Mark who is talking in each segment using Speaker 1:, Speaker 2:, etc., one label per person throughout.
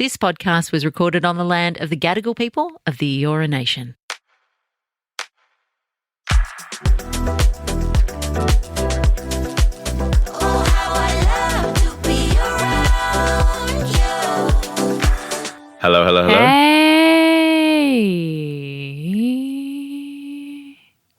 Speaker 1: This podcast was recorded on the land of the Gadigal people of the Eora Nation.
Speaker 2: Hello, hello, hello.
Speaker 1: Hey.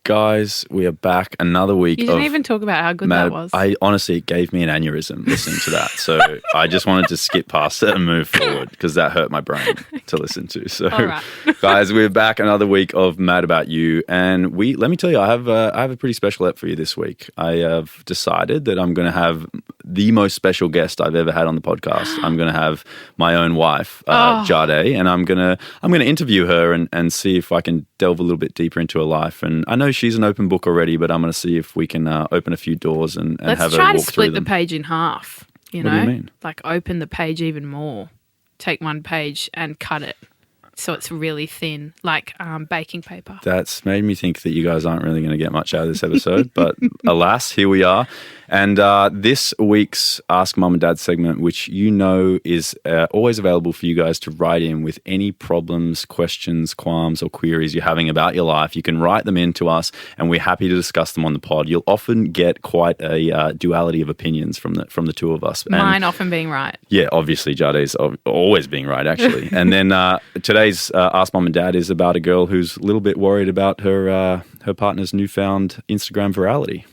Speaker 2: Guys, we are back another week.
Speaker 1: You didn't even talk about how good that was.
Speaker 2: I honestly, it gave me an aneurysm listening to that. So I just wanted to skip past it and move forward because that hurt my brain to listen to. So,
Speaker 1: all right.
Speaker 2: Guys, we're back another week of Mad About You. And let me tell you, I have a pretty special ep for you this week. I have decided that I'm going to have the most special guest I've ever had on the podcast. I'm going to have my own wife, Jadé, and I'm going to interview her and see if I can delve a little bit deeper into her life. And I know she's an open book already, but I'm going to see if we can open a few doors and have her walk through them.
Speaker 1: Let's try to split the page in half, you know?
Speaker 2: What do you mean?
Speaker 1: Like open the page even more. Take one page and cut it so it's really thin, like baking paper.
Speaker 2: That's made me think that you guys aren't really going to get much out of this episode, but alas, here we are. And this week's Ask Mum and Dad segment, which you know is always available for you guys to write in with any problems, questions, qualms, or queries you're having about your life. You can write them in to us, and we're happy to discuss them on the pod. You'll often get quite a duality of opinions from the two of us.
Speaker 1: Mine often being right.
Speaker 2: Yeah, obviously Jadé's always being right, actually. And then today's Ask Mum and Dad is about a girl who's a little bit worried about her partner's newfound Instagram virality.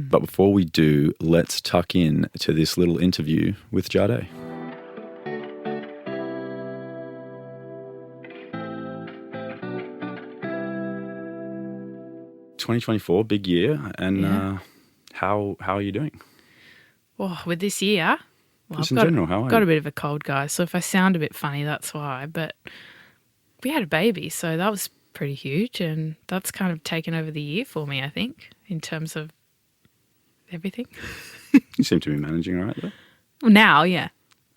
Speaker 2: But before we do, let's tuck in to this little interview with Jadé. ...2024, big year, and how are you doing?
Speaker 1: Well, with this year... Well,
Speaker 2: Just in general, how are you?
Speaker 1: I've got a bit of a cold, guys, so if I sound a bit funny, that's why. But we had a baby, so that was pretty huge, and that's kind of taken over the year for me, I think, in terms of everything.
Speaker 2: You seem to be managing all right, though.
Speaker 1: Well, now, yeah.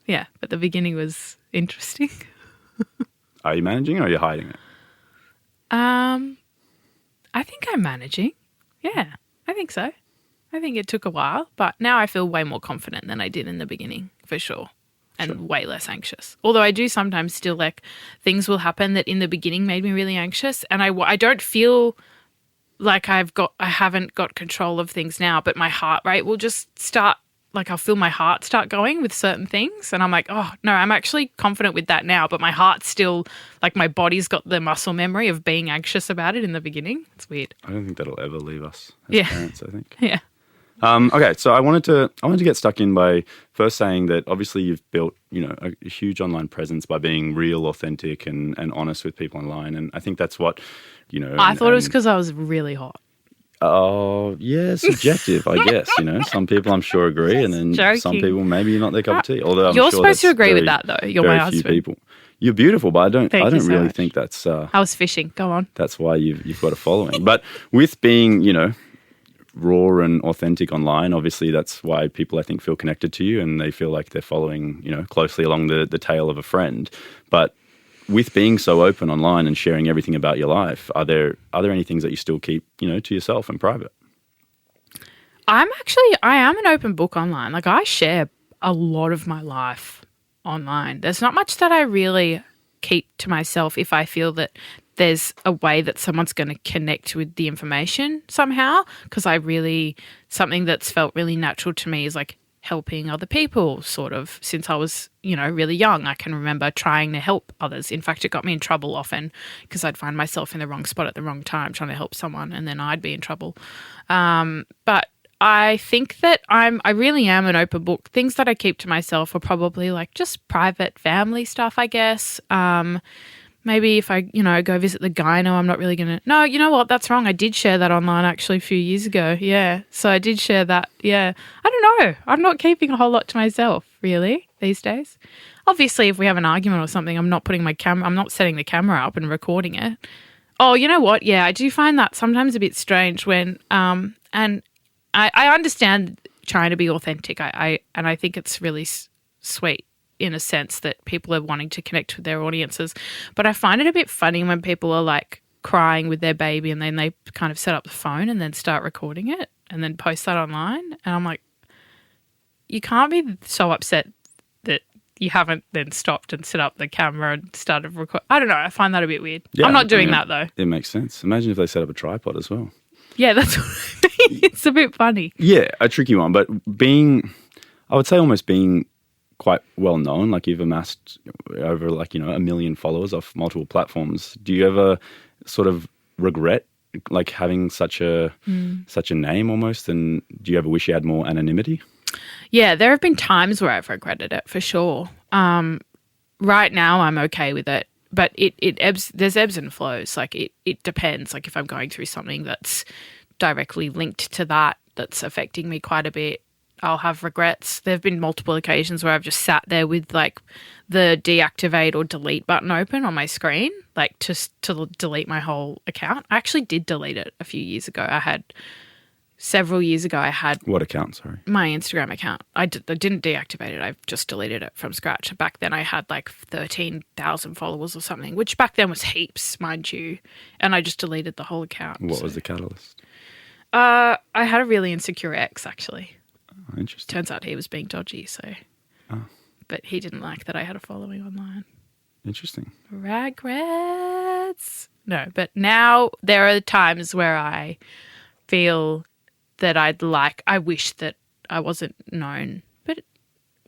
Speaker 1: Yeah, but the beginning was interesting.
Speaker 2: Are you managing or are you hiding it?
Speaker 1: I think I'm managing. Yeah, I think so. I think it took a while, but now I feel way more confident than I did in the beginning, for sure. And way less anxious. Although I do sometimes still, like, things will happen that in the beginning made me really anxious, and I don't feel like I haven't got control of things now, but my heart rate will just start, like I'll feel my heart start going with certain things, and I'm like, oh, no, I'm actually confident with that now, but my heart's still, like my body's got the muscle memory of being anxious about it in the beginning. It's weird.
Speaker 2: I don't think that'll ever leave us as parents, I think.
Speaker 1: Yeah.
Speaker 2: Okay, so I wanted to get stuck in by first saying that obviously you've built, a huge online presence by being real, authentic, and honest with people online, and I think that's what,
Speaker 1: I thought it was because I was really hot.
Speaker 2: Oh, yeah, subjective, I guess. Some people I'm sure agree, and then some people maybe not their cup of tea. Although
Speaker 1: you're supposed to agree with that, though. You're my husband.
Speaker 2: Few people. You're beautiful, but I don't really think that's.
Speaker 1: I was fishing. Go on.
Speaker 2: That's why you've got a following. But with being, raw and authentic online, obviously that's why people I think feel connected to you and they feel like they're following closely along the tail of a friend. But with being so open online and sharing everything about your life, are there any things that you still keep to yourself and private?
Speaker 1: I am an open book online. Like I share a lot of my life online. There's not much that I really keep to myself if I feel that there's a way that someone's going to connect with the information somehow, because something that's felt really natural to me is like helping other people sort of since I was, really young. I can remember trying to help others. In fact, it got me in trouble often because I'd find myself in the wrong spot at the wrong time trying to help someone and then I'd be in trouble. But I think that I really am an open book. Things that I keep to myself are probably like just private family stuff, I guess. Maybe if I, go visit the gyno, I'm not really going to... No, you know what? That's wrong. I did share that online actually a few years ago. Yeah. So I did share that. Yeah. I don't know. I'm not keeping a whole lot to myself, really, these days. Obviously, if we have an argument or something, I'm not setting the camera up and recording it. Oh, you know what? Yeah, I do find that sometimes a bit strange when... and I understand trying to be authentic. I think it's really sweet in a sense that people are wanting to connect with their audiences. But I find it a bit funny when people are like crying with their baby and then they kind of set up the phone and then start recording it and then post that online. And I'm like, you can't be so upset that you haven't then stopped and set up the camera and started recording. I don't know. I find that a bit weird.
Speaker 2: Yeah,
Speaker 1: I'm not doing that though.
Speaker 2: It makes sense. Imagine if they set up a tripod as well.
Speaker 1: Yeah, that's what I mean. It's a bit funny.
Speaker 2: Yeah, a tricky one. But I would say almost being quite well known, like you've amassed over 1 million followers off multiple platforms. Do you ever sort of regret like having such a name almost? And do you ever wish you had more anonymity?
Speaker 1: Yeah, there have been times where I've regretted it for sure. Right now I'm okay with it, but there's ebbs and flows. Like it depends. Like if I'm going through something that's directly linked to that's affecting me quite a bit, I'll have regrets. There have been multiple occasions where I've just sat there with like the deactivate or delete button open on my screen, like just to delete my whole account. I actually did delete it a few years ago. Several years ago, I had...
Speaker 2: What account, sorry?
Speaker 1: My Instagram account. I didn't deactivate it. I just deleted it from scratch. Back then, I had like 13,000 followers or something, which back then was heaps, mind you. And I just deleted the whole account.
Speaker 2: What was the catalyst?
Speaker 1: I had a really insecure ex, actually.
Speaker 2: Oh, interesting.
Speaker 1: Turns out he was being dodgy, so...
Speaker 2: Oh.
Speaker 1: But he didn't like that I had a following online.
Speaker 2: Interesting.
Speaker 1: Regrets. No, but now there are times where I feel... that I wish that I wasn't known. But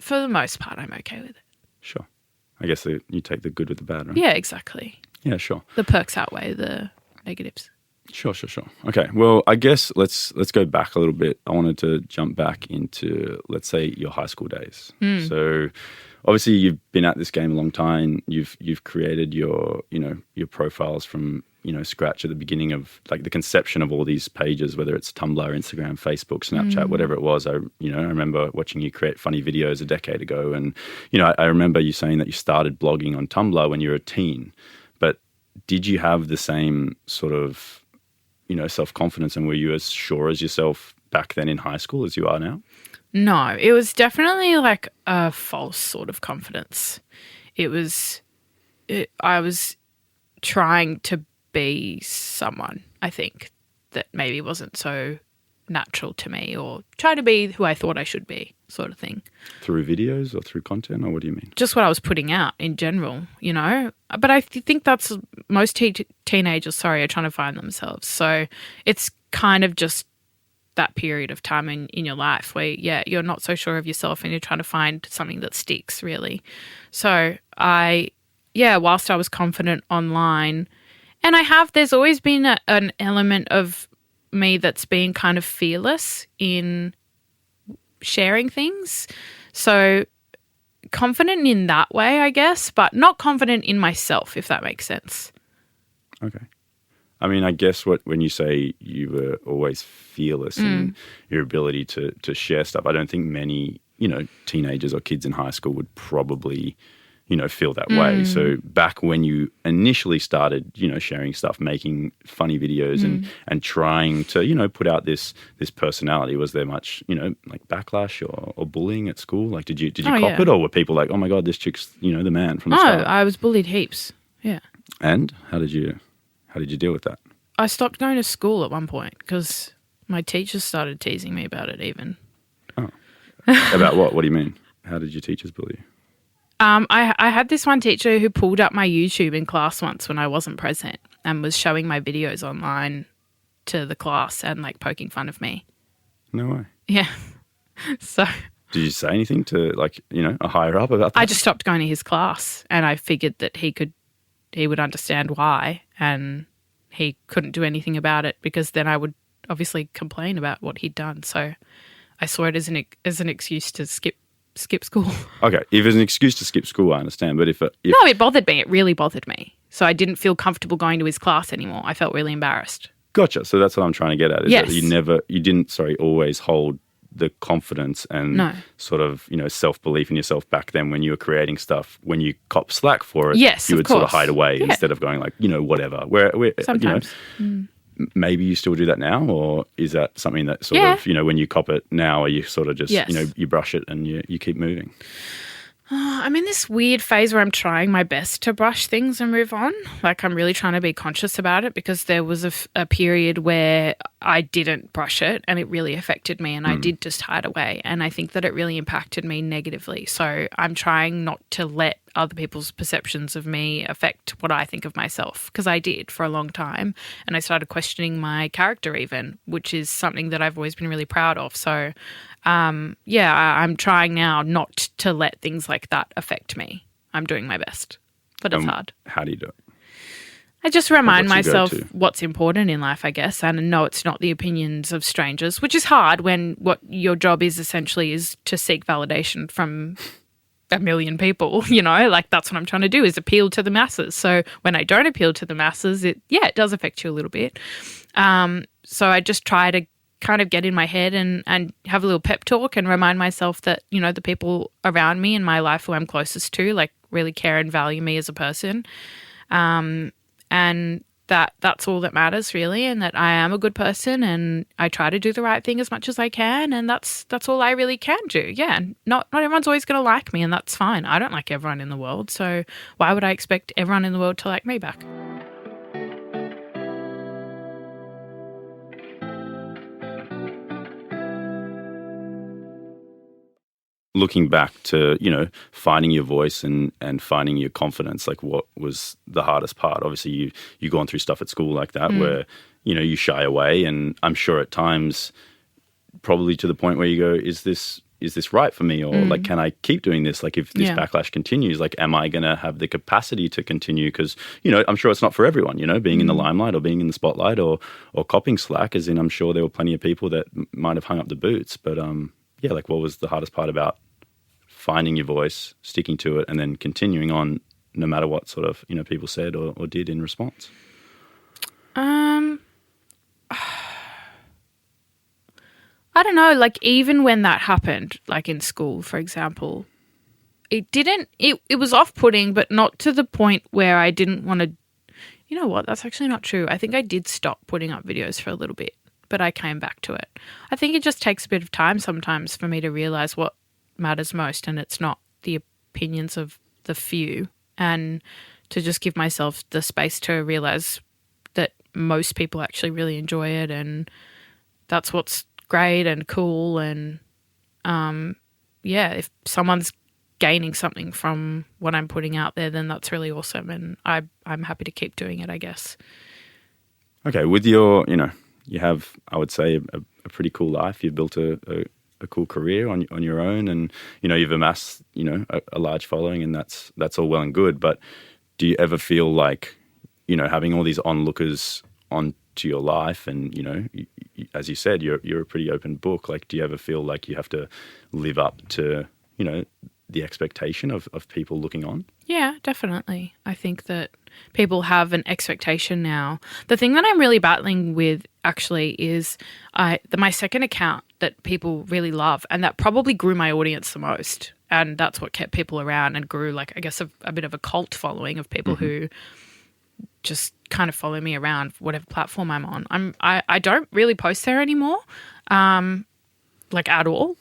Speaker 1: for the most part, I'm okay with it.
Speaker 2: Sure. I guess you take the good with the bad, right?
Speaker 1: Yeah, exactly.
Speaker 2: Yeah, sure.
Speaker 1: The perks outweigh the negatives.
Speaker 2: Sure. Okay, well, I guess let's go back a little bit. I wanted to jump back into, let's say, your high school days. So obviously you've been at this game a long time. You've created your profiles from scratch at the beginning of like the conception of all these pages, whether it's Tumblr, Instagram, Facebook, Snapchat, whatever it was. I remember watching you create funny videos a decade ago. And, I remember you saying that you started blogging on Tumblr when you were a teen, but did you have the same sort of, self-confidence, and were you as sure as yourself back then in high school as you are now?
Speaker 1: No, it was definitely like a false sort of confidence. I was trying to be someone, I think, that maybe wasn't so natural to me, or try to be who I thought I should be, sort of thing.
Speaker 2: Through videos or through content, or what do you mean?
Speaker 1: Just what I was putting out in general, But I think that's most teenagers, are trying to find themselves. So it's kind of just that period of time in your life where, you're not so sure of yourself and you're trying to find something that sticks, really. So whilst I was confident online, and there's always been an element of me that's been kind of fearless in sharing things. So confident in that way, I guess, but not confident in myself, if that makes sense.
Speaker 2: Okay. I mean, I guess when you say you were always fearless in your ability to share stuff, I don't think many, teenagers or kids in high school would probably feel that way. So back when you initially started, sharing stuff, making funny videos and trying to, put out this personality, was there much, like backlash or bullying at school? Like, did you cop it, or were people like, oh my God, this chick's, the man from the start?
Speaker 1: Oh, I was bullied heaps. Yeah.
Speaker 2: And how did you deal with that?
Speaker 1: I stopped going to school at one point because my teachers started teasing me about it even.
Speaker 2: Oh. About what? What do you mean? How did your teachers bully you?
Speaker 1: I had this one teacher who pulled up my YouTube in class once when I wasn't present and was showing my videos online to the class and like poking fun of me.
Speaker 2: No way.
Speaker 1: Yeah. So.
Speaker 2: Did you say anything to a higher up about that?
Speaker 1: I just stopped going to his class, and I figured that he would understand why, and he couldn't do anything about it because then I would obviously complain about what he'd done. So I saw it as an excuse to skip school.
Speaker 2: Okay, if it's an excuse to skip school, I understand. But if
Speaker 1: no, it bothered me. It really bothered me. So I didn't feel comfortable going to his class anymore. I felt really embarrassed.
Speaker 2: Gotcha. So that's what I'm trying to get at. Is
Speaker 1: yes.
Speaker 2: That you didn't always hold the confidence and sort of self-belief in yourself back then when you were creating stuff. When you cop slack for it,
Speaker 1: yes,
Speaker 2: you would
Speaker 1: course.
Speaker 2: sort of hide away instead of going like whatever. Where
Speaker 1: sometimes.
Speaker 2: Maybe you still do that now, or is that something that sort of, when you cop it now, are you sort of just, you brush it and you keep moving?
Speaker 1: I'm in this weird phase where I'm trying my best to brush things and move on. Like, I'm really trying to be conscious about it, because there was a period where I didn't brush it and it really affected me, and I did just hide away. And I think that it really impacted me negatively. So I'm trying not to let other people's perceptions of me affect what I think of myself, because I did for a long time. And I started questioning my character even, which is something that I've always been really proud of. So I'm trying now not to let things like that affect me. I'm doing my best, but it's hard.
Speaker 2: How do you do it?
Speaker 1: I just remind
Speaker 2: What's your
Speaker 1: myself
Speaker 2: go-to?
Speaker 1: what's important in life, I guess, and no, it's not the opinions of strangers, which is hard when what your job is essentially is to seek validation from a million people, like that's what I'm trying to do, is appeal to the masses. So when I don't appeal to the masses, it does affect you a little bit. So I just try to kind of get in my head and have a little pep talk and remind myself that, the people around me in my life who I'm closest to, like, really care and value me as a person. And that's all that matters, really, and that I am a good person and I try to do the right thing as much as I can, and that's all I really can do. Yeah, not everyone's always going to like me, and that's fine. I don't like everyone in the world, so why would I expect everyone in the world to like me back?
Speaker 2: Looking back to, finding your voice and finding your confidence, like what was the hardest part? Obviously you've gone through stuff at school like that where, you shy away, and I'm sure at times probably to the point where you go, is this right for me? Or like, can I keep doing this? Like, if this backlash continues, like, am I going to have the capacity to continue? Because, I'm sure it's not for everyone, being in the limelight or being in the spotlight or copping slack, as in I'm sure there were plenty of people that might have hung up the boots. But like, what was the hardest part about finding your voice, sticking to it, and then continuing on no matter what sort of, people said or did in response?
Speaker 1: I don't know, like, even when that happened, like in school, for example, it was off-putting, but not to the point where I didn't want to, you know what, that's actually not true. I think I did stop putting up videos for a little bit, but I came back to it. I think it just takes a bit of time sometimes for me to realize what matters most, and it's not the opinions of the few, and to just give myself the space to realize that most people actually really enjoy it, and that's what's great and cool. And if someone's gaining something from what I'm putting out there, then that's really awesome, and I'm happy to keep doing it, I guess.
Speaker 2: Okay, with your, you have, I would say, a pretty cool life. You've built a cool career on your own, and you've amassed a large following, and that's all well and good. But do you ever feel like having all these onlookers onto your life, and as you said, you're a pretty open book, like, do you ever feel like you have to live up to the expectation of people looking on?
Speaker 1: Yeah, definitely. I think that people have an expectation now. The thing that I'm really battling with actually is my second account that people really love, and that probably grew my audience the most. And that's what kept people around and grew, like, I guess, a bit of a cult following of people who just kind of follow me around whatever platform I'm on. I don't really post there anymore, like, at all.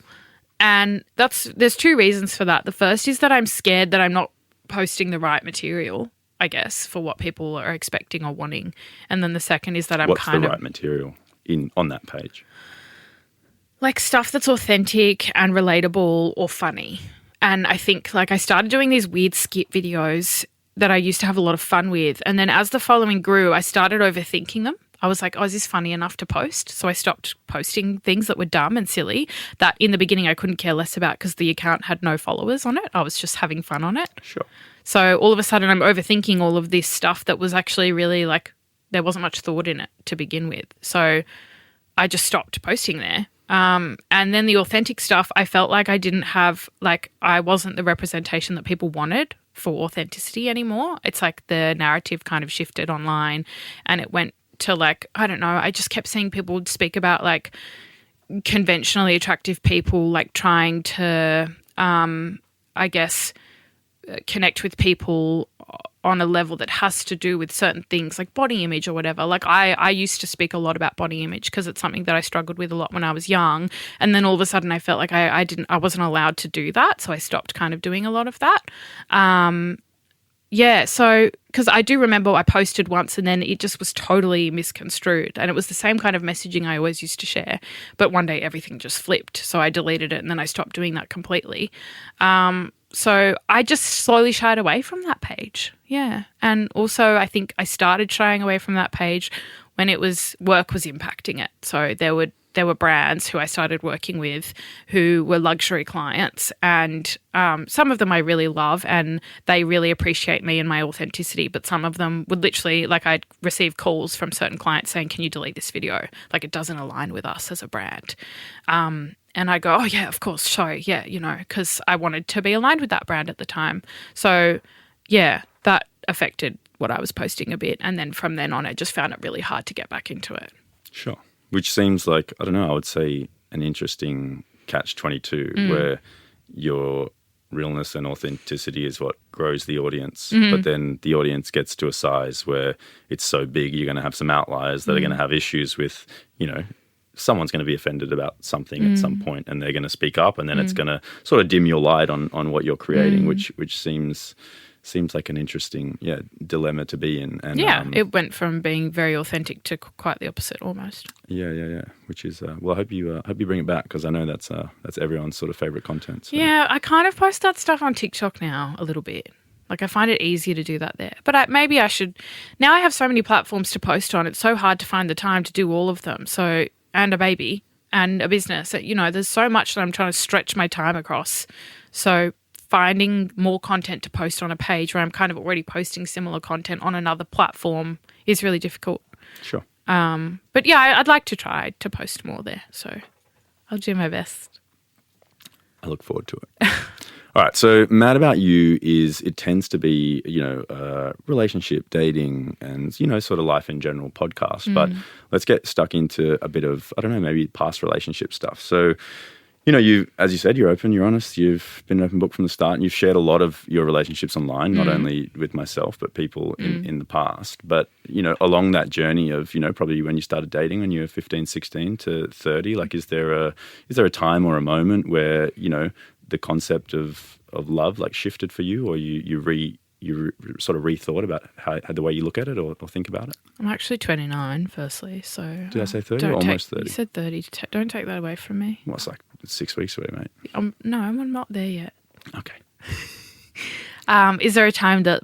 Speaker 1: And there's two reasons for that. The first is that I'm scared that I'm not posting the right material, I guess, for what people are expecting or wanting. And then the second is that
Speaker 2: What's the right material on that page?
Speaker 1: Like, stuff that's authentic and relatable or funny. And I think, like, I started doing these weird skit videos that I used to have a lot of fun with. And then as the following grew, I started overthinking them. I was like, is this funny enough to post? So I stopped posting things that were dumb and silly that in the beginning I couldn't care less about because the account had no followers on it. I was just having fun on it.
Speaker 2: Sure.
Speaker 1: So all of a sudden I'm overthinking all of this stuff that was actually really, like, there wasn't much thought in it to begin with. So I just stopped posting there. And then the authentic stuff, I felt like I didn't have, like, I wasn't the representation that people wanted for authenticity anymore. It's like the narrative kind of shifted online and it went to, like, I don't know, I just kept seeing people speak about, like, conventionally attractive people, like, trying to, I guess, connect with people on a level that has to do with certain things like body image or whatever. Like I used to speak a lot about body image because it's something that I struggled with a lot when I was young. And then all of a sudden I felt like I wasn't allowed to do that. So I stopped kind of doing a lot of that. Yeah, so because I do remember I posted once and then it just was totally misconstrued, and it was the same kind of messaging I always used to share, but one day everything just flipped, so I deleted it and then I stopped doing that completely. So I just slowly shied away from that page, yeah. And also I think I started shying away from that page when work was impacting it. So there were brands who I started working with who were luxury clients, and some of them I really love and they really appreciate me and my authenticity, but some of them would literally, like I'd receive calls from certain clients saying, can you delete this video? Like it doesn't align with us as a brand. And I go, oh yeah, of course, sure, yeah, because I wanted to be aligned with that brand at the time. So yeah, that affected what I was posting a bit. And then from then on, I just found it really hard to get back into it.
Speaker 2: Sure. Which seems like, I don't know, I would say an interesting catch-22 where your realness and authenticity is what grows the audience. But then the audience gets to a size where it's so big, you're going to have some outliers that are going to have issues with, someone's going to be offended about something at some point and they're going to speak up, and then it's going to sort of dim your light on what you're creating, which seems like an interesting dilemma to be in. And
Speaker 1: it went from being very authentic to quite the opposite almost.
Speaker 2: Yeah. Which is well, I hope you bring it back, because I know that's everyone's sort of favorite content. So.
Speaker 1: Yeah, I kind of post that stuff on TikTok now a little bit. Like I find it easier to do that there. But maybe I should. Now I have so many platforms to post on. It's so hard to find the time to do all of them. So, and a baby and a business. There's so much that I'm trying to stretch my time across. So finding more content to post on a page where I'm kind of already posting similar content on another platform is really difficult.
Speaker 2: Sure.
Speaker 1: But yeah, I'd like to try to post more there. So I'll do my best.
Speaker 2: I look forward to it. All right. So Mad About You it tends to be, relationship, dating and, sort of life in general podcast. But let's get stuck into a bit of, I don't know, maybe past relationship stuff. So, as you said, you're open, you're honest, you've been an open book from the start, and you've shared a lot of your relationships online, not only with myself, but people in the past. But, along that journey of, probably when you started dating when you were 15, 16 to 30, like, is there a time or a moment where, the concept of love, like, shifted for you, or you sort of rethought about how the way you look at it or think about it?
Speaker 1: I'm actually 29, firstly, so...
Speaker 2: Did I say 30 or almost 30?
Speaker 1: You said 30. Don't take that away from me.
Speaker 2: Well, it's like 6 weeks away, mate.
Speaker 1: No, I'm not there yet.
Speaker 2: Okay.
Speaker 1: Is there a time that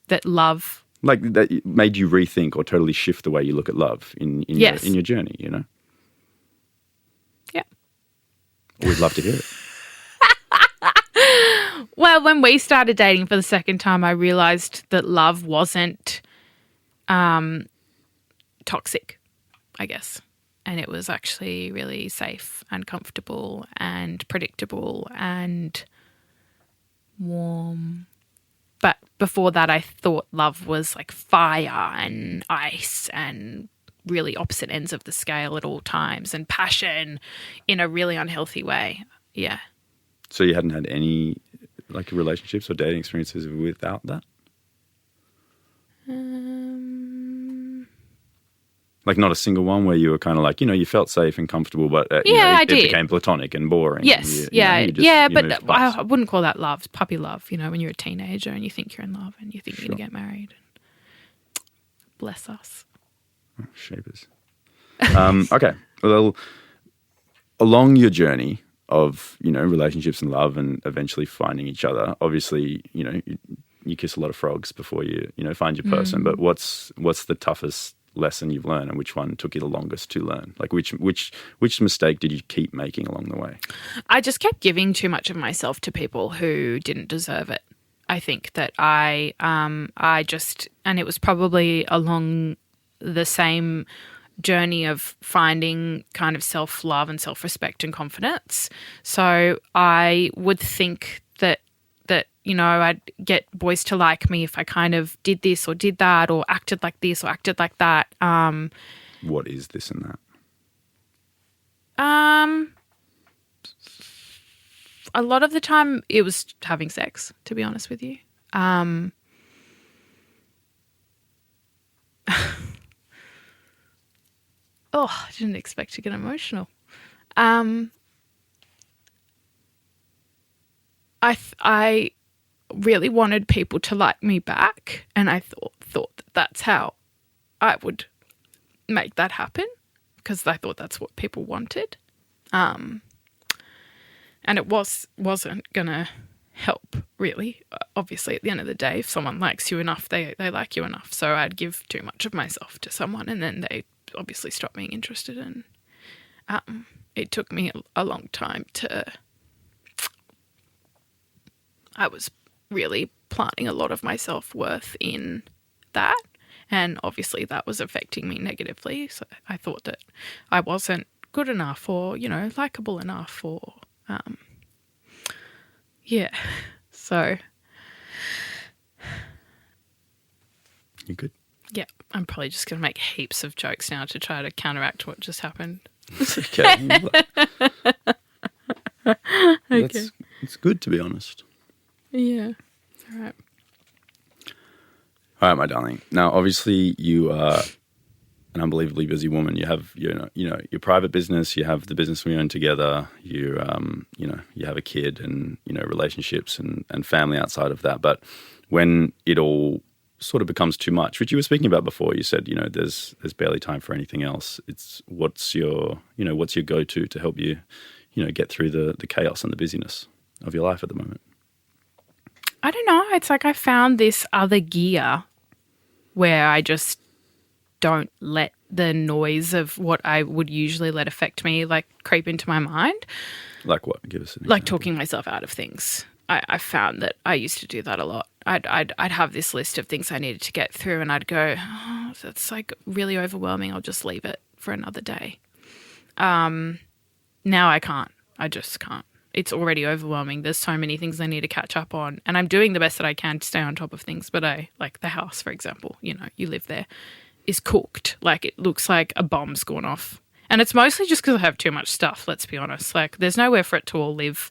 Speaker 1: that love...
Speaker 2: Like, that made you rethink or totally shift the way you look at love in your journey,
Speaker 1: Yeah.
Speaker 2: We'd love to hear it.
Speaker 1: Well, when we started dating for the second time, I realised that love wasn't toxic, I guess. And it was actually really safe and comfortable and predictable and warm. But before that, I thought love was like fire and ice and really opposite ends of the scale at all times, and passion in a really unhealthy way. Yeah.
Speaker 2: So you hadn't had any like relationships or dating experiences without that? Like not a single one where you were kind of like, you felt safe and comfortable, but
Speaker 1: I did.
Speaker 2: It became platonic and boring.
Speaker 1: Yes, but I wouldn't call that love. It's puppy love, when you're a teenager and you think you're in love and you think you're going to get married. Bless us.
Speaker 2: Oh, shapers. Okay. Well, along your journey of, relationships and love and eventually finding each other, obviously, you kiss a lot of frogs before you, find your person. But what's the toughest lesson you've learned, and which one took you the longest to learn? Like which mistake did you keep making along the way?
Speaker 1: I just kept giving too much of myself to people who didn't deserve it. I think that I just, and it was probably along the same journey of finding kind of self-love and self-respect and confidence. So I would think that I'd get boys to like me if I kind of did this or did that or acted like this or acted like that.
Speaker 2: What is this and that?
Speaker 1: A lot of the time it was having sex, to be honest with you. I didn't expect to get emotional. I really wanted people to like me back, and I thought that that's how I would make that happen, because I thought that's what people wanted. And it wasn't gonna help, really. Obviously, at the end of the day, if someone likes you enough, they like you enough. So I'd give too much of myself to someone, and then they obviously stop being interested. And it took me a long time I was really planting a lot of my self-worth in that, and obviously that was affecting me negatively. So I thought that I wasn't good enough, or likable enough, or so
Speaker 2: You good?
Speaker 1: yeah, I'm probably just going to make heaps of jokes now to try to counteract what just happened.
Speaker 2: Okay.
Speaker 1: Okay.
Speaker 2: It's good, to be honest.
Speaker 1: Yeah. All right.
Speaker 2: All right, my darling. Now, obviously, you are an unbelievably busy woman. You have your private business. You have the business we own together. You have a kid, and relationships and family outside of that. But when it all sort of becomes too much, which you were speaking about before, you said there's barely time for anything else. It's what's your go-to to help you get through the chaos and the busyness of your life at the moment?
Speaker 1: I don't know. It's like I found this other gear where I just don't let the noise of what I would usually let affect me creep into my mind.
Speaker 2: Like what? Give us an
Speaker 1: Like
Speaker 2: example.
Speaker 1: talking myself out of things. I found that I used to do that a lot. I'd have this list of things I needed to get through, and I'd go, oh, that's really overwhelming. I'll just leave it for another day. Now I can't. I just can't. It's already overwhelming. There's so many things I need to catch up on, and I'm doing the best that I can to stay on top of things. But the house, for example, you live there, is cooked. It looks like a bomb's gone off. And it's mostly just because I have too much stuff, let's be honest. There's nowhere for it to all live.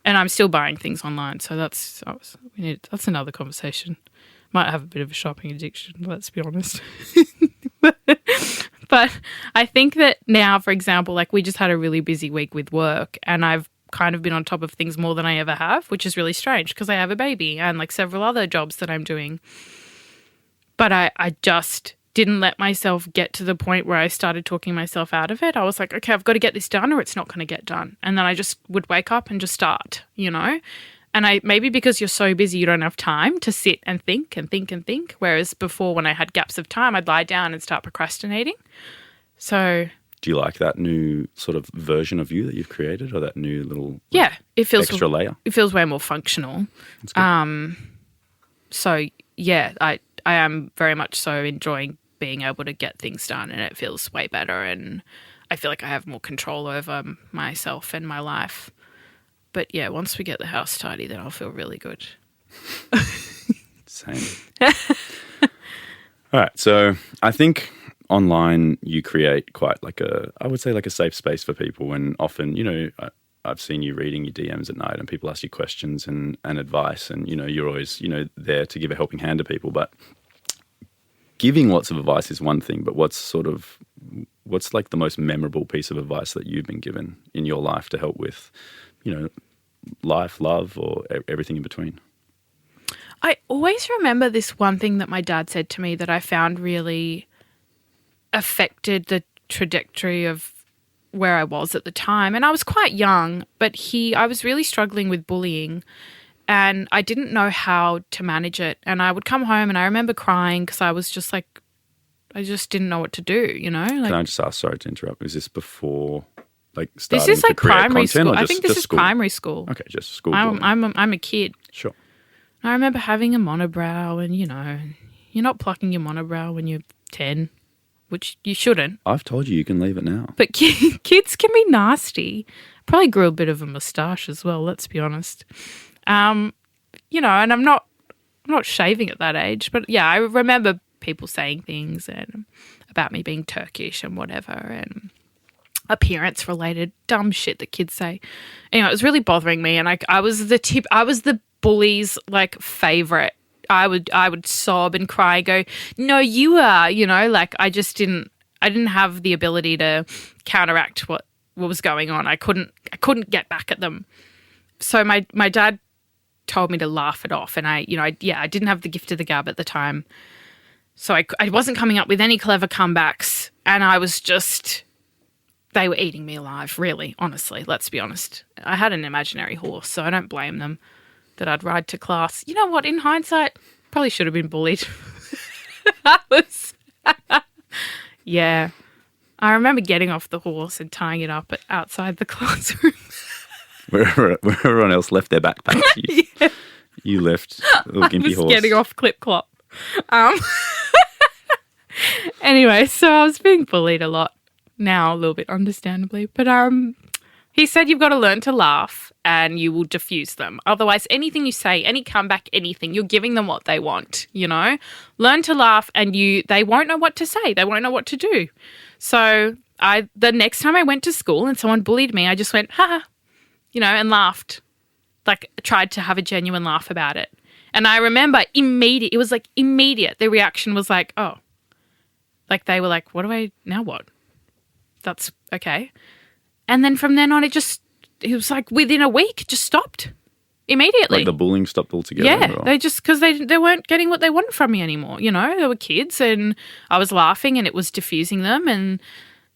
Speaker 1: And I'm still buying things online. So that's another conversation. Might have a bit of a shopping addiction, let's be honest. But I think that now, for example, we just had a really busy week with work, and I've kind of been on top of things more than I ever have, which is really strange because I have a baby and several other jobs that I'm doing. But I just didn't let myself get to the point where I started talking myself out of it. I was like, okay, I've got to get this done or it's not going to get done. And then I just would wake up and just start, And maybe because you're so busy, you don't have time to sit and think and think and think. Whereas before, when I had gaps of time, I'd lie down and start procrastinating. So,
Speaker 2: do you like that new sort of version of you that you've created, or that new little
Speaker 1: it feels
Speaker 2: extra layer?
Speaker 1: It feels way more functional.
Speaker 2: That's good.
Speaker 1: So yeah, I am very much so enjoying being able to get things done, and it feels way better, and I feel like I have more control over myself and my life. But yeah, once we get the house tidy, then I'll feel really good.
Speaker 2: Same. All right. So I think online you create quite I would say a safe space for people. And often, I've seen you reading your DMs at night and people ask you questions and advice, and, you're always, there to give a helping hand to people. But giving lots of advice is one thing, but what's the most memorable piece of advice that you've been given in your life to help with, life, love, or everything in between?
Speaker 1: I always remember this one thing that my dad said to me that I found really affected the trajectory of where I was at the time. And I was quite young, but I was really struggling with bullying, and I didn't know how to manage it. And I would come home and I remember crying because I was just I just didn't know what to do, Can
Speaker 2: I just ask, sorry to interrupt, is this before starting
Speaker 1: this is
Speaker 2: to create
Speaker 1: primary
Speaker 2: content,
Speaker 1: school.
Speaker 2: or
Speaker 1: I think this is
Speaker 2: school?
Speaker 1: primary school.
Speaker 2: Okay, just school.
Speaker 1: I'm a kid.
Speaker 2: Sure.
Speaker 1: I remember having a monobrow, and you're not plucking your monobrow when you're 10, which you shouldn't.
Speaker 2: I've told you can leave it now.
Speaker 1: But kids can be nasty. Probably grew a bit of a moustache as well, let's be honest. And I'm not shaving at that age, but yeah, I remember people saying things and about me being Turkish and whatever, and appearance related dumb shit that kids say. Anyway, it was really bothering me, and I was the bully's favorite I would sob and cry, go, no, you are, like I didn't have the ability to counteract what was going on. I couldn't get back at them. So my dad told me to laugh it off, and I didn't have the gift of the gab at the time. So I wasn't coming up with any clever comebacks, and I was just, they were eating me alive, really, honestly, let's be honest. I had an imaginary horse, so I don't blame them that I'd ride to class. You know what, in hindsight, probably should have been bullied. Yeah. I remember getting off the horse and tying it up outside the classroom.
Speaker 2: Where everyone else left their backpacks, you left the little gimpy horse.
Speaker 1: I was getting off clip-clop. Anyway, so I was being bullied a lot. Now a little bit understandably. But he said you've got to learn to laugh and you will diffuse them. Otherwise, anything you say, any comeback, anything, you're giving them what they want, Learn to laugh and they won't know what to say. They won't know what to do. So the next time I went to school and someone bullied me, I just went, ha, and laughed. Like, tried to have a genuine laugh about it. And I remember it was like immediate. The reaction was like, oh. Like, they were like, now what? That's okay. And then from then on, it was like within a week, it just stopped immediately.
Speaker 2: Like the bullying stopped altogether?
Speaker 1: Yeah, because they weren't getting what they wanted from me anymore. They were kids and I was laughing and it was diffusing them and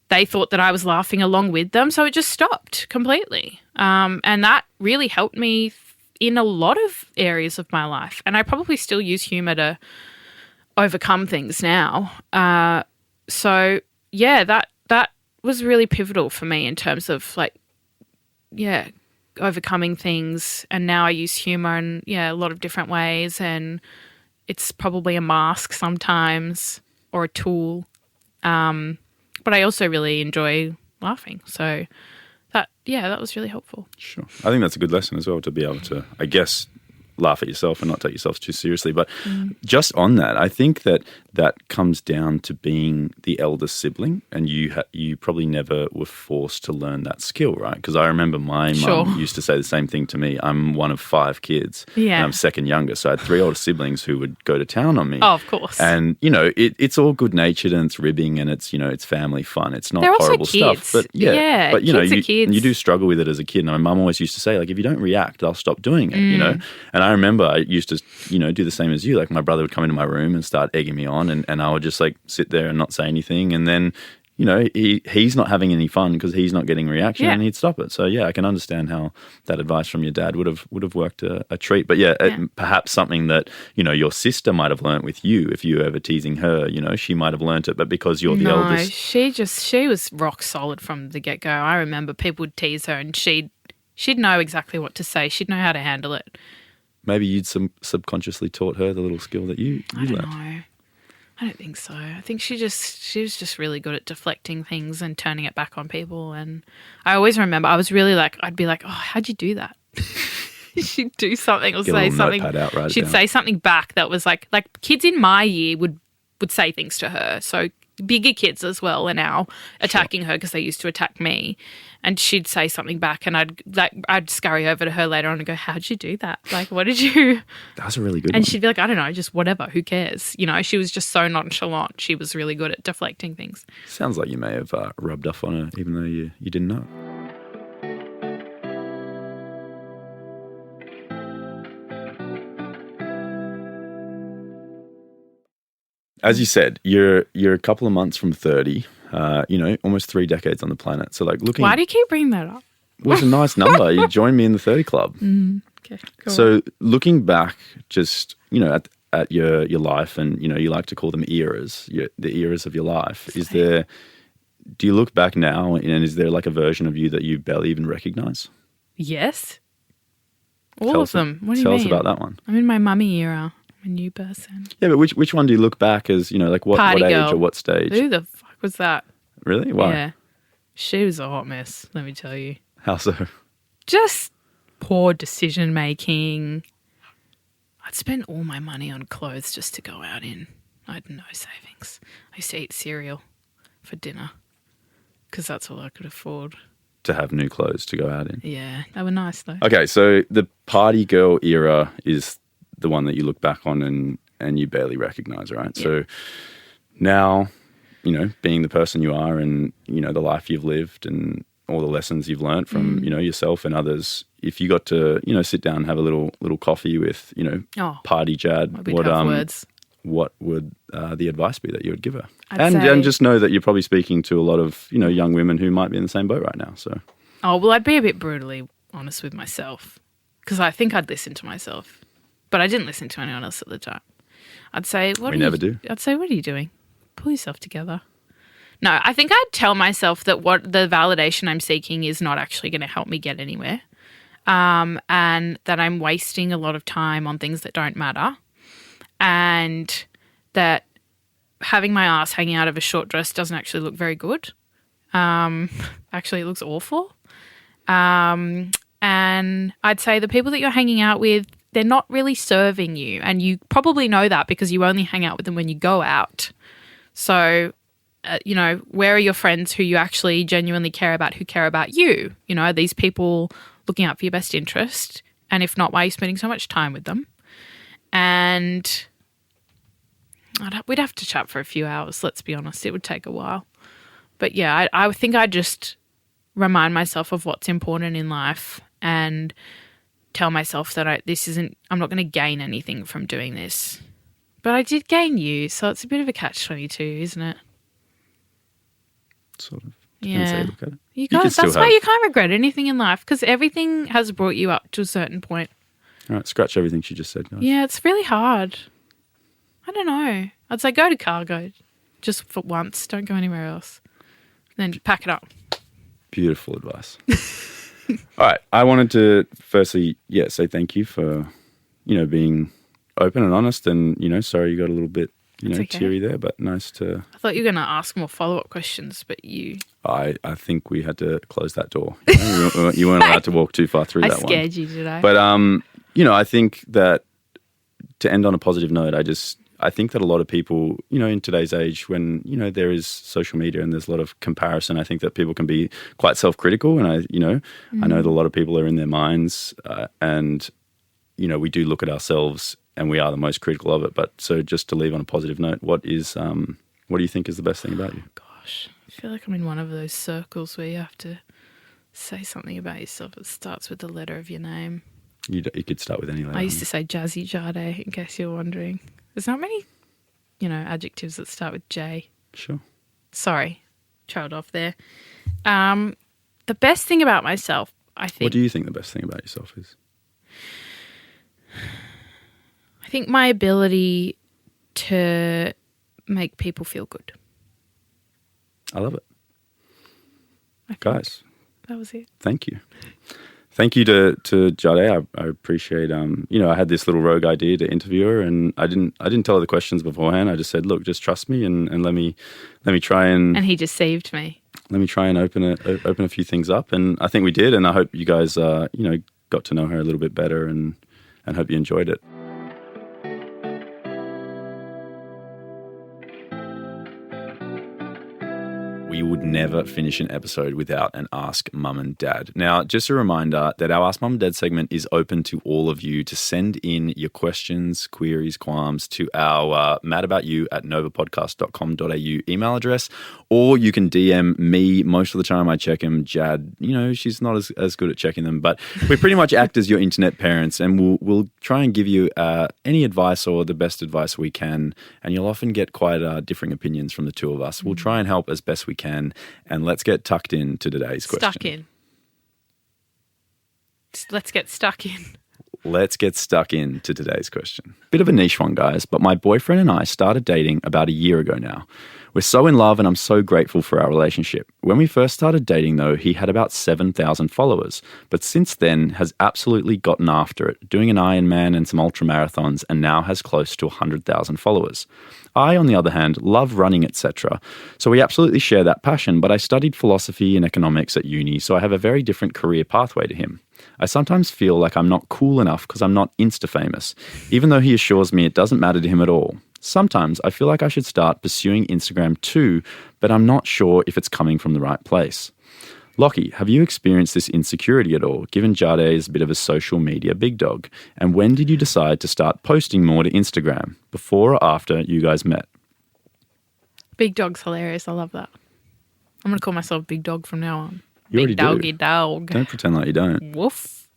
Speaker 1: they thought that I was laughing along with them. So it just stopped completely. And that really helped me in a lot of areas of my life. And I probably still use humour to overcome things now. So, yeah, that was really pivotal for me in terms of overcoming things. And now I use humour in a lot of different ways, and it's probably a mask sometimes or a tool. But I also really enjoy laughing. So that was really helpful.
Speaker 2: Sure. I think that's a good lesson as well, to be able to, I guess, laugh at yourself and not take yourself too seriously. But just on that, I think that comes down to being the eldest sibling, and you probably never were forced to learn that skill, right? Because I remember my mum used to say the same thing to me. I'm one of 5 kids, and I'm second youngest, so I had 3 older siblings who would go to town on me.
Speaker 1: Oh, of course.
Speaker 2: And it's all good natured and it's ribbing and it's it's family fun. It's not horrible stuff, but but you do struggle with it as a kid. And my mum always used to say, like, if you don't react, I'll stop doing it. And I remember I used to do the same as you. Like, my brother would come into my room and start egging me on, and I would just like sit there and not say anything, and then he's not having any fun because he's not getting reaction, and he'd stop it. So I can understand how that advice from your dad would have worked a treat. But perhaps something that your sister might have learnt with you, if you were ever teasing her, she might have learnt it, but because you're the eldest,
Speaker 1: she was rock solid from the get go. I remember people would tease her and she'd know exactly what to say. She'd know how to handle it.
Speaker 2: Maybe you'd subconsciously taught her the little skill that you learned.
Speaker 1: No, I don't think so. I think she was just really good at deflecting things and turning it back on people. And I always remember I was really I'd be like, oh, how'd you do that? She'd do something or say something. She'd say something back that was like kids in my year would say things to her. So bigger kids as well are now attacking her because they used to attack me. And she'd say something back, and I'd scurry over to her later on and go, how'd you do that? Like, what did you...
Speaker 2: That was a really good one.
Speaker 1: And she'd be like, I don't know, just whatever, who cares? She was just so nonchalant. She was really good at deflecting things.
Speaker 2: Sounds like you may have rubbed off on her, even though you didn't know. As you said, you're a couple of months from 30. Almost 3 decades on the planet. So looking...
Speaker 1: Why do you keep bringing that up?
Speaker 2: Well, it's a nice number. You joined me in the 30 club.
Speaker 1: Okay, cool.
Speaker 2: So looking back just, at your life, and, you like to call them eras, the eras of your life. Do you look back now and is there like a version of you that you barely even recognize?
Speaker 1: Yes. All of them. What do you mean?
Speaker 2: Tell us about that one.
Speaker 1: I'm in my mummy era. I'm a new person.
Speaker 2: Yeah, but which one do you look back as, what age or what stage?
Speaker 1: Who the fuck was that?
Speaker 2: Really? Why?
Speaker 1: Yeah. She was a hot mess, let me tell you.
Speaker 2: How so?
Speaker 1: Just poor decision making. I'd spend all my money on clothes just to go out in. I had no savings. I used to eat cereal for dinner because that's all I could afford.
Speaker 2: To have new clothes to go out in?
Speaker 1: Yeah, they were nice though.
Speaker 2: Okay, so the party girl era is the one that you look back on and you barely recognize, right? Yeah. So now, being the person you are and, the life you've lived and all the lessons you've learned from, yourself and others, if you got to, sit down and have a little coffee with, Party Jad, what would the advice be that you would give her? And just know that you're probably speaking to a lot of, young women who might be in the same boat right now. So,
Speaker 1: I'd be a bit brutally honest with myself because I think I'd listen to myself, but I didn't listen to anyone else at the time. I'd say, I'd say, what are you doing? Pull yourself together. No, I think I'd tell myself that what the validation I'm seeking is not actually going to help me get anywhere, and that I'm wasting a lot of time on things that don't matter, and that having my ass hanging out of a short dress doesn't actually look very good. Actually, it looks awful. And I'd say the people that you're hanging out with, they're not really serving you, and you probably know that because you only hang out with them when you go out. So, where are your friends who you actually genuinely care about, who care about you? Are these people looking out for your best interest? And if not, why are you spending so much time with them? And we'd have to chat for a few hours, let's be honest. It would take a while. But yeah, I think I'd just remind myself of what's important in life and tell myself that I'm not going to gain anything from doing this. But I did gain you, so it's a bit of a catch-22, isn't it?
Speaker 2: Sort of. Depends how you look at it.
Speaker 1: That's why you can't regret anything in life because everything has brought you up to a certain point.
Speaker 2: All right, scratch everything she just said, guys.
Speaker 1: Yeah, it's really hard. I don't know. I'd say go to cargo just for once. Don't go anywhere else. Then pack it up.
Speaker 2: Beautiful advice. All right. I wanted to firstly, say thank you for, being open and honest and, sorry you got a little bit, teary there, but nice to...
Speaker 1: I thought you were going to ask more follow-up questions, but you...
Speaker 2: I think we had to close that door. You weren't allowed to walk too far through that one.
Speaker 1: I scared you, did I?
Speaker 2: But, I think that to end on a positive note, I think that a lot of people, in today's age when, there is social media and there's a lot of comparison, I think that people can be quite self-critical. And I know that a lot of people are in their minds and, we do look at ourselves and we are the most critical of it. But so just to leave on a positive note, what do you think is the best thing about you?
Speaker 1: Gosh, I feel like I'm in one of those circles where you have to say something about yourself that starts with the letter of your name.
Speaker 2: You could start with any letter.
Speaker 1: I used to say Jazzy Jadé, in case you're wondering. There's not many, adjectives that start with J.
Speaker 2: Sure.
Speaker 1: Sorry, trailed off there. The best thing about myself, I think...
Speaker 2: What do you think the best thing about yourself is?
Speaker 1: I think my ability to make people feel good.
Speaker 2: I love it. Guys.
Speaker 1: That was it.
Speaker 2: Thank you. Thank you to Jadé. I appreciate. I had this little rogue idea to interview her, and I didn't tell her the questions beforehand. I just said, look, just trust me, and let me try and.
Speaker 1: And he deceived me.
Speaker 2: Let me try and open a few things up, and I think we did. And I hope you guys, got to know her a little bit better, and hope you enjoyed it. We would never finish an episode without an Ask Mum and Dad. Now, just a reminder that our Ask Mum and Dad segment is open to all of you to send in your questions, queries, qualms to our madaboutYou@novapodcast.com.au email address, or you can DM me. Most of the time I check them. Jad, she's not as good at checking them, but we pretty much act as your internet parents, and we'll try and give you any advice or the best advice we can, and you'll often get quite differing opinions from the two of us. We'll try and help as best we can, and let's get tucked into today's question.
Speaker 1: Stuck in. Let's get stuck in.
Speaker 2: Let's get stuck into today's question. Bit of a niche one, guys, but my boyfriend and I started dating about a year ago now. We're so in love and I'm so grateful for our relationship. When we first started dating though, he had about 7,000 followers, but since then has absolutely gotten after it, doing an Ironman and some ultra marathons, and now has close to 100,000 followers. I, on the other hand, love running, etc. So we absolutely share that passion, but I studied philosophy and economics at uni, so I have a very different career pathway to him. I sometimes feel like I'm not cool enough because I'm not Insta-famous, even though he assures me it doesn't matter to him at all. Sometimes I feel like I should start pursuing Instagram too, but I'm not sure if it's coming from the right place. Lachie, have you experienced this insecurity at all, given Jadé is a bit of a social media big dog? And when did you decide to start posting more to Instagram, before or after you guys met?
Speaker 1: Big dog's hilarious. I love that. I'm going to call myself Big Dog from now on.
Speaker 2: You
Speaker 1: Big
Speaker 2: already
Speaker 1: doggy
Speaker 2: do.
Speaker 1: dog.
Speaker 2: Don't pretend like you don't.
Speaker 1: Woof.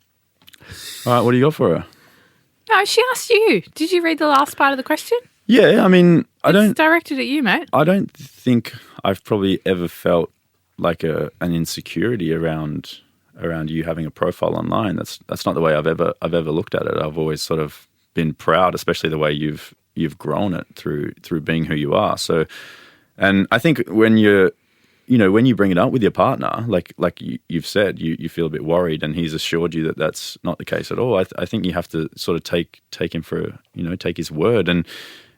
Speaker 2: All right, what do you got for her?
Speaker 1: No, she asked you. Did you read the last part of the question?
Speaker 2: Yeah, I mean,
Speaker 1: It's directed at you, mate.
Speaker 2: I don't think I've probably ever felt like an insecurity around you having a profile online. That's not the way I've ever looked at it. I've always sort of been proud, especially the way you've grown it through being who you are. So, and I think when you bring it up with your partner, like you've said, you feel a bit worried, and he's assured you that that's not the case at all. I think you have to sort of take him for, take his word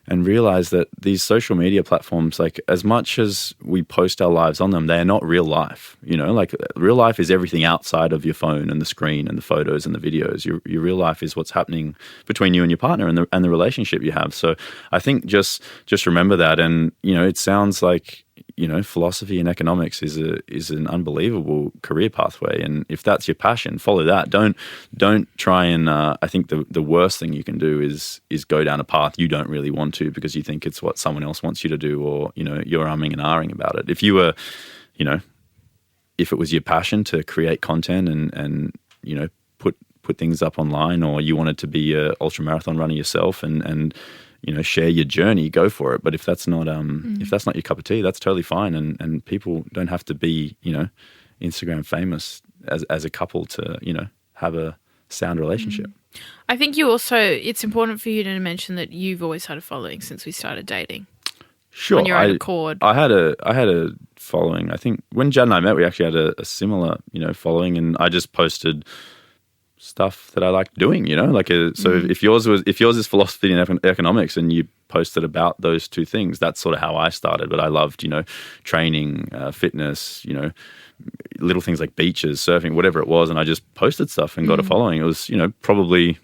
Speaker 2: and realize that these social media platforms, like, as much as we post our lives on them, they are not real life. Like, real life is everything outside of your phone and the screen and the photos and the videos. Your real life is what's happening between you and your partner and the relationship you have. So I think just remember that. And it sounds like philosophy and economics is an unbelievable career pathway, and if that's your passion, follow that. Don't try and I think the worst thing you can do is go down a path you don't really want to because you think it's what someone else wants you to do, or you're umming and ahhing about it. If you were, if it was your passion to create content and put things up online, or you wanted to be a ultra marathon runner yourself and share your journey, go for it. But if that's not your cup of tea, that's totally fine. And people don't have to be, Instagram famous as a couple to, have a sound relationship.
Speaker 1: I think it's important for you to mention that you've always had a following since we started dating.
Speaker 2: Sure.
Speaker 1: On your own accord.
Speaker 2: I had a following. I think when Jad and I met, we actually had a similar, following, and I just posted stuff that I liked doing, if yours is philosophy and economics and you posted about those two things, that's sort of how I started. But I loved, training, fitness, little things like beaches, surfing, whatever it was. And I just posted stuff and got a following. It was, probably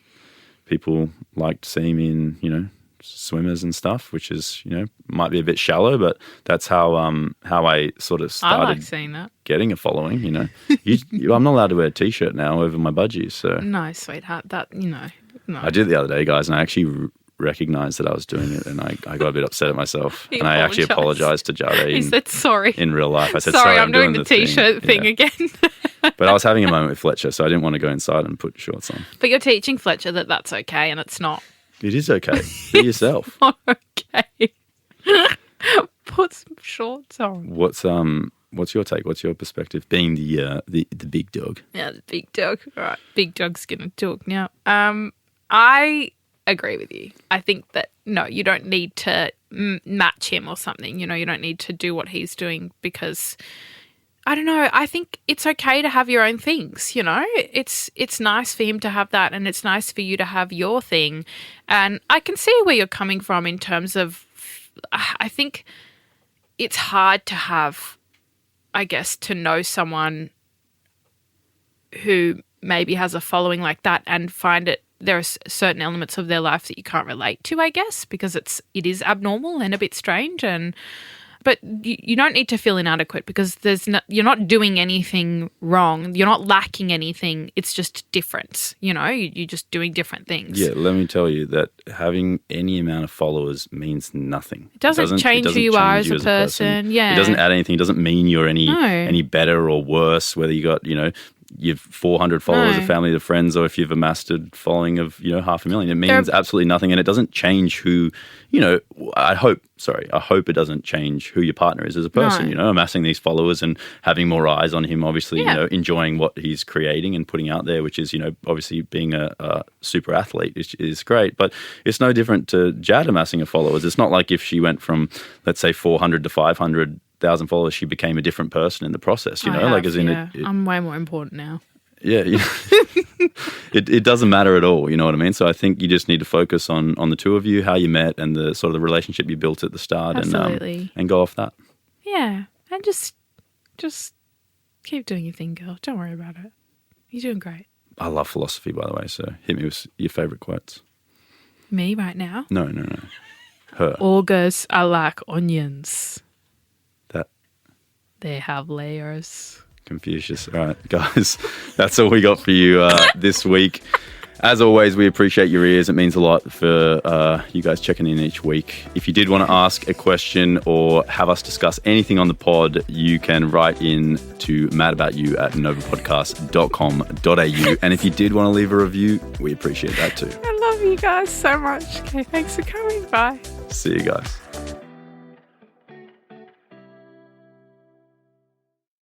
Speaker 2: people liked seeing me in, swimmers and stuff, which is, might be a bit shallow, but that's how I sort of started.
Speaker 1: I like seeing that.
Speaker 2: Getting a following, I'm not allowed to wear a t-shirt now over my budgies. So
Speaker 1: no, sweetheart, that no.
Speaker 2: I did it the other day, guys, and I actually recognized that I was doing it, and I got a bit upset at myself, and I actually apologized to Jadé.
Speaker 1: He said sorry
Speaker 2: in real life. I said
Speaker 1: sorry. I'm doing the t-shirt thing again.
Speaker 2: But I was having a moment with Fletcher, so I didn't want to go inside and put shorts on.
Speaker 1: But you're teaching Fletcher that that's okay, and it's not.
Speaker 2: It is okay. Be yourself.
Speaker 1: Not okay. Put some shorts on.
Speaker 2: What's your take? What's your perspective? Being the big dog.
Speaker 1: Yeah, the big dog. All right, big dog's gonna talk now. I agree with you. I think that no, you don't need to match him or something. You don't need to do what he's doing because. I don't know. I think it's okay to have your own things, It's nice for him to have that, and it's nice for you to have your thing. And I can see where you're coming from in terms of I think it's hard to have, I guess, to know someone who maybe has a following like that and find it there are certain elements of their life that you can't relate to, I guess, because it is abnormal and a bit strange. But you don't need to feel inadequate because you're not doing anything wrong. You're not lacking anything. It's just different. You're just doing different things.
Speaker 2: Yeah, let me tell you that having any amount of followers means nothing.
Speaker 1: It doesn't change who you are as a person. Yeah,
Speaker 2: it doesn't add anything. It doesn't mean you're any better or worse. Whether you got you've 400 followers, a family of friends, or if you've amassed a following of 500,000, it means absolutely nothing, and it doesn't change who. I hope it doesn't change who your partner is as a person.
Speaker 1: No.
Speaker 2: Amassing these followers and having more eyes on him, obviously, enjoying what he's creating and putting out there, which is, obviously being a super athlete is great. But it's no different to Jad amassing her followers. It's not like if she went from, let's say, 400 to 500,000 followers, she became a different person in the process.
Speaker 1: I'm way more important now.
Speaker 2: Yeah. It doesn't matter at all, you know what I mean? So I think you just need to focus on the two of you, how you met, and the sort of the relationship you built at the start.
Speaker 1: Absolutely.
Speaker 2: And go off that.
Speaker 1: Yeah. And just keep doing your thing, girl. Don't worry about it. You're doing great.
Speaker 2: I love philosophy, by the way, so hit me with your favourite quotes.
Speaker 1: Me right now?
Speaker 2: No. Her.
Speaker 1: Augurs are like onions.
Speaker 2: That.
Speaker 1: They have layers.
Speaker 2: Confucius. All right, guys, that's all we got for you this week. As always, we appreciate your ears. It means a lot for you guys checking in each week. If you did want to ask a question or have us discuss anything on the pod, you can write in to madaboutYou@novapodcast.com.au. And if you did want to leave a review, we appreciate that too.
Speaker 1: I love you guys so much. Okay, thanks for coming. Bye.
Speaker 2: See you guys.